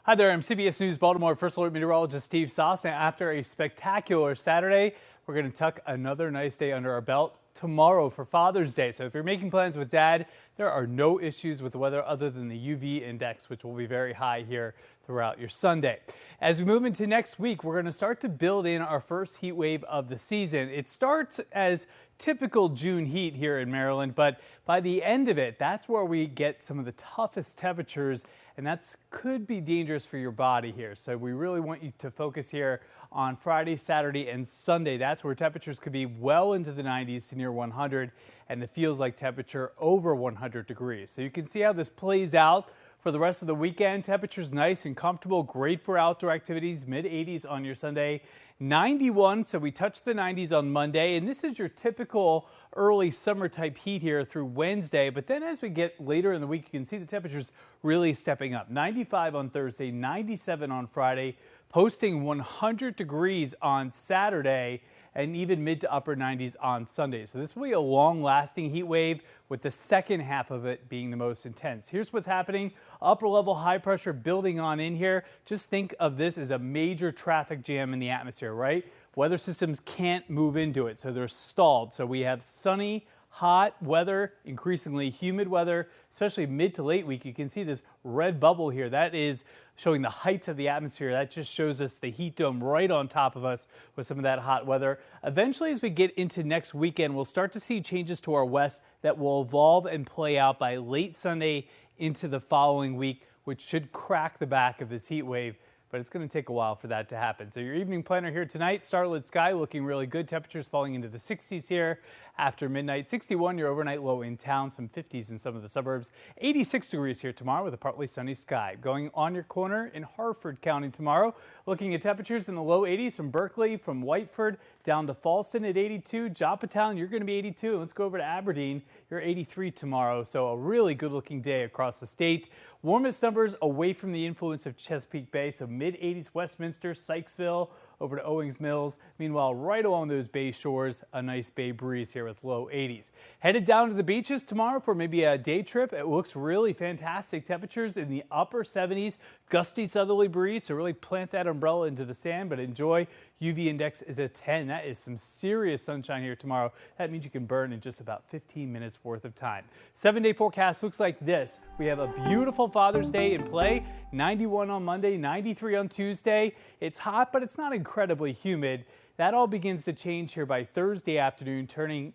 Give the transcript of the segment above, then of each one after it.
Hi there, I'm CBS News Baltimore First Alert Meteorologist Steve Sosna. After a spectacular Saturday, we're going to tuck another nice day under our belt tomorrow for Father's Day. So if you're making plans with Dad, there are no issues with the weather other than the UV index, which will be very high here throughout your Sunday. As we move into next week, we're going to start to build in our first heat wave of the season. It starts as typical June heat here in Maryland, but by the end of it, that's where we get some of the toughest temperatures, and that could be dangerous for your body here. So we really want you to focus here on Friday, Saturday, and Sunday. That's where temperatures could be well into the 90s to near 100, and it feels like temperature over 100 degrees. So you can see how this plays out for the rest of the weekend. Temperatures nice and comfortable, great for outdoor activities, mid-80s on your Sunday. 91, so we touched the 90s on Monday, and this is your typical early summer type heat here through Wednesday. But then as we get later in the week, you can see the temperatures really stepping up. 95 on Thursday, 97 on Friday, posting 100 degrees on Saturday, and even mid to upper 90s on Sunday. So this will be a long-lasting heat wave, with the second half of it being the most intense. Here's what's happening. Upper level high pressure building on in here. Just think of this as a major traffic jam in the atmosphere, right? Weather systems can't move into it, so they're stalled. So we have sunny, hot weather, increasingly humid weather, especially mid to late week. You can see this red bubble here. That is showing the heights of the atmosphere. That just shows us the heat dome right on top of us with some of that hot weather. Eventually, as we get into next weekend, we'll start to see changes to our west that will evolve and play out by late Sunday into the following week, which should crack the back of this heat wave. But it's going to take a while for that to happen. So your evening planner here tonight, starlit sky looking really good. Temperatures falling into the 60s here after midnight. 61 your overnight low in town, some 50s in some of the suburbs. 86 degrees here tomorrow with a partly sunny sky. Going on your corner in Harford County tomorrow, looking at temperatures in the low 80s from Berkeley, from Whiteford down to Falston at 82. Joppatown, you're going to be 82. Let's go over to Aberdeen. You're 83 tomorrow. So a really good looking day across the state. Warmest numbers away from the influence of Chesapeake Bay. So mid-80s Westminster, Sykesville, over to Owings Mills. Meanwhile, right along those bay shores, a nice bay breeze here with low 80s. Headed down to the beaches tomorrow for maybe a day trip. It looks really fantastic. Temperatures in the upper 70s, gusty southerly breeze, so really plant that umbrella into the sand, but enjoy. UV index is a 10. That is some serious sunshine here tomorrow. That means you can burn in just about 15 minutes worth of time. 7-day forecast looks like this. We have a beautiful Father's Day in play. 91 on Monday, 93 on Tuesday. It's hot, but it's not incredibly humid. That all begins to change here by Thursday afternoon, turning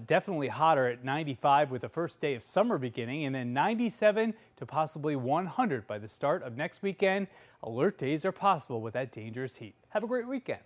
definitely hotter at 95 with the first day of summer beginning, and then 97 to possibly 100 by the start of next weekend. Alert days are possible with that dangerous heat. Have a great weekend.